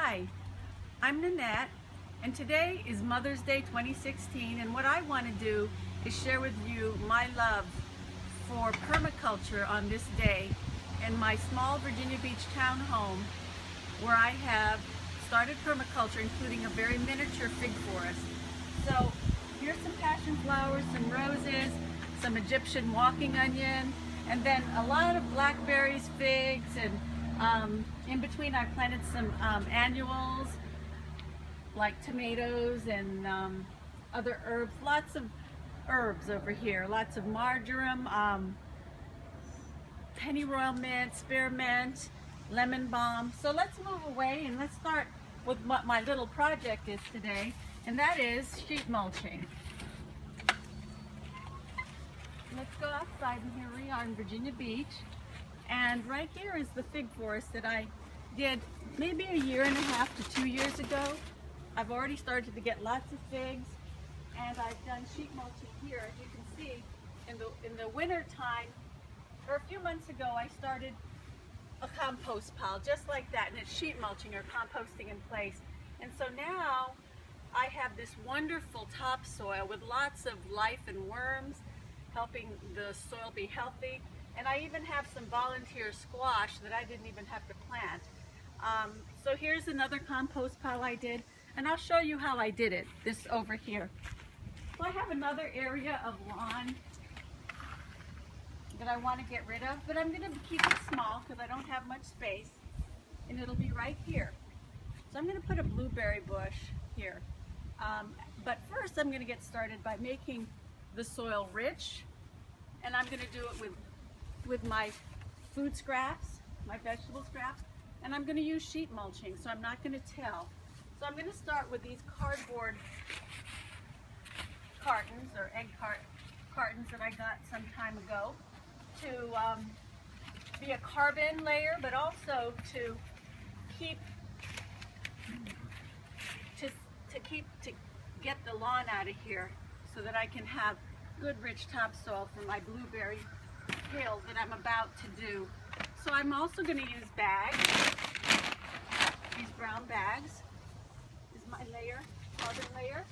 Hi, I'm Nanette, and today is Mother's Day 2016, and what I want to do is share with you my love for permaculture on this day in my small Virginia Beach townhome, where I have started permaculture, including a very miniature fig forest. So here's some passion flowers, some roses, some Egyptian walking onion, and then a lot of blackberries, figs, and in between I planted some annuals like tomatoes and other herbs, lots of herbs over here, lots of marjoram, pennyroyal mint, spearmint, lemon balm. So let's move away and let's start with what my little project is today, and that is sheet mulching. Let's go outside, and here we are in Virginia Beach, and right here is the fig forest that I did maybe a year and a half to 2 years ago. I've already started to get lots of figs, and I've done sheet mulching here. As you can see, in the winter time, or a few months ago, I started a compost pile just like that, and it's sheet mulching or composting in place. And so now I have this wonderful topsoil with lots of life and worms, helping the soil be healthy. And I even have some volunteer squash that I didn't even have to plant. So here's another compost pile I did, and I'll show you how I did it, this over here. So I have another area of lawn that I want to get rid of, but I'm going to keep it small because I don't have much space, and it'll be right here. So I'm going to put a blueberry bush here. But first I'm going to get started by making the soil rich, and I'm going to do it with my food scraps, my vegetable scraps, and I'm going to use sheet mulching, so I'm not going to till. So I'm going to start with these cardboard cartons or egg cartons that I got some time ago to be a carbon layer, but also to get the lawn out of here so that I can have good rich topsoil for my blueberry hill that I'm about to do. So I'm also going to use bags. These brown bags is my layer, carbon layer,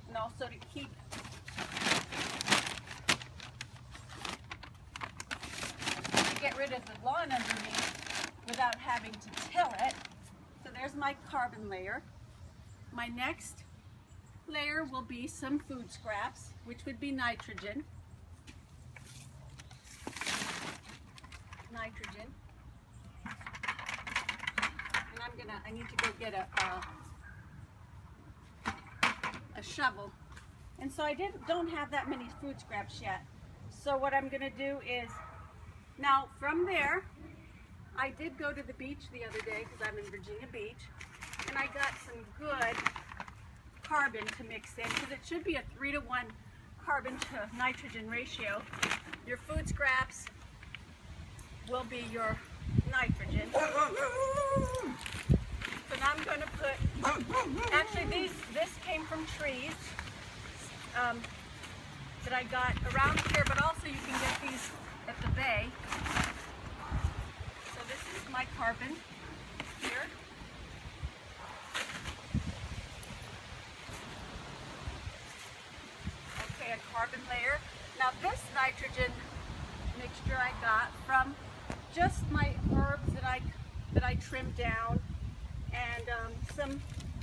and also to get rid of the lawn underneath without having to till it. So there's my carbon layer. My next layer will be some food scraps, which would be nitrogen. And I need to go get a shovel. And so I don't have that many food scraps yet. So what I'm gonna do is, now from there, I did go to the beach the other day because I'm in Virginia Beach, and I got some good carbon to mix in, because it should be a 3-to-1 carbon to nitrogen ratio. Your food scraps will be your nitrogen. So now I'm going to put, actually this came from trees that I got around here, but also you can get these at the bay. So this is my carbon here. Okay, a carbon layer. Now this nitrogen mixture I got from just my herbs that I trimmed down, and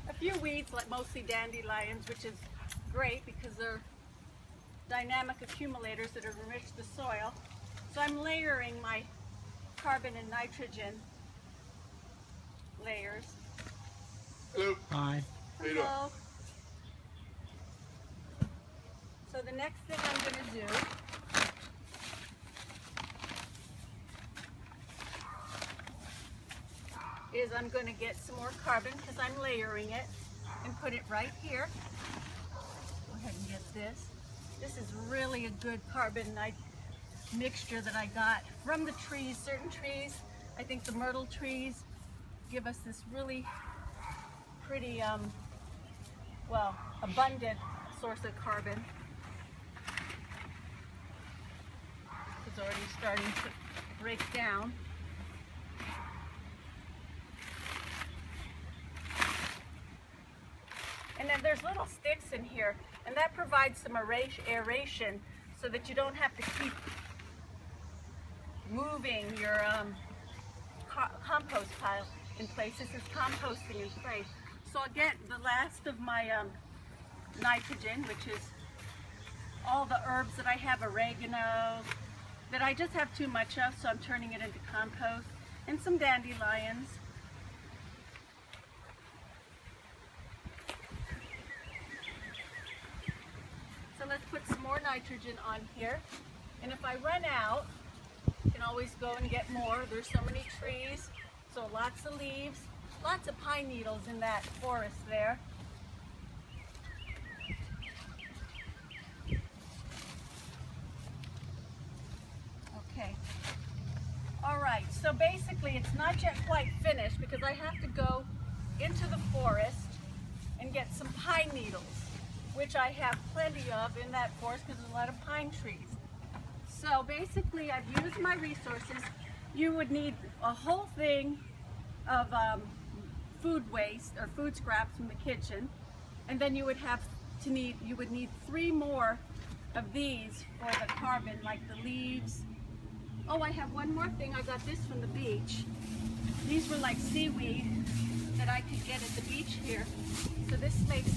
a few weeds, like mostly dandelions, which is great because they're dynamic accumulators that enrich the soil. So I'm layering my carbon and nitrogen layers. Hello. Hi. Hello. So the next thing I'm going to do is I'm going to get some more carbon, because I'm layering it, and put it right here. Go ahead and get this. This is really a good carbon mixture that I got from the trees. Certain trees, I think the myrtle trees, give us this really pretty, well, abundant source of carbon. It's already starting to break down. sticks in here, and that provides some aeration so that you don't have to keep moving your compost pile in place. This is composting in place. So I'll get the last of my nitrogen, which is all the herbs that I have, oregano, that I just have too much of, so I'm turning it into compost, and some dandelions. So let's put some more nitrogen on here. And if I run out, I can always go and get more. There's so many trees, so lots of leaves, lots of pine needles in that forest there. Okay. All right, so basically it's not yet quite finished because I have to go into the forest and get some pine needles, which I have plenty of in that forest because there's a lot of pine trees. So basically I've used my resources. You would need a whole thing of food waste or food scraps from the kitchen, and then you would need 3 more of these for the carbon, like the leaves. Oh, I have one more thing. I got this from the beach. These were like seaweed that I could get at the beach here. So this makes,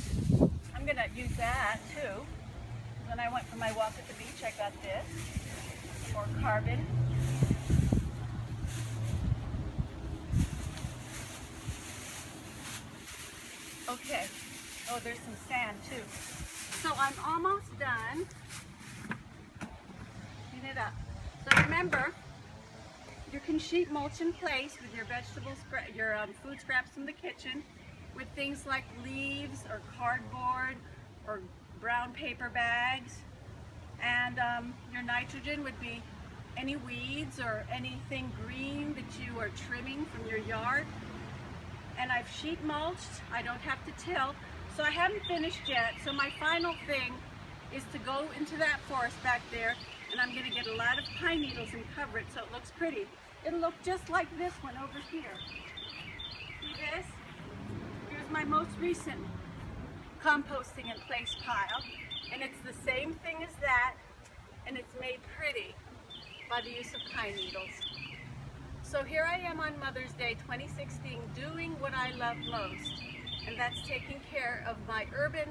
I'm gonna use that too. When I went for my walk at the beach, I got this for carbon. Okay. Oh, there's some sand too. So I'm almost done. Clean it up. So remember, you can sheet mulch in place with your vegetables, your food scraps from the kitchen, with things like leaves or cardboard or brown paper bags. And your nitrogen would be any weeds or anything green that you are trimming from your yard. And I've sheet mulched. I don't have to till. So I haven't finished yet. So my final thing is to go into that forest back there, and I'm going to get a lot of pine needles and cover it so it looks pretty. It'll look just like this one over here. See this? Here's my most recent composting in place pile, and it's the same thing as that, and it's made pretty by the use of pine needles. So here I am on Mother's Day 2016 doing what I love most, and that's taking care of my urban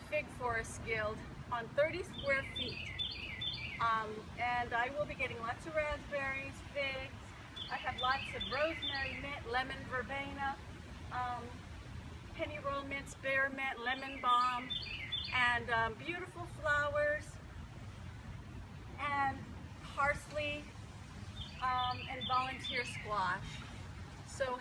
fig forest guild on 30 square feet. And I will be getting lots of raspberries, figs. I have lots of rosemary, mint, lemon verbena, pennyroyal mint, spearmint, lemon balm, and beautiful flowers, and parsley, and volunteer squash.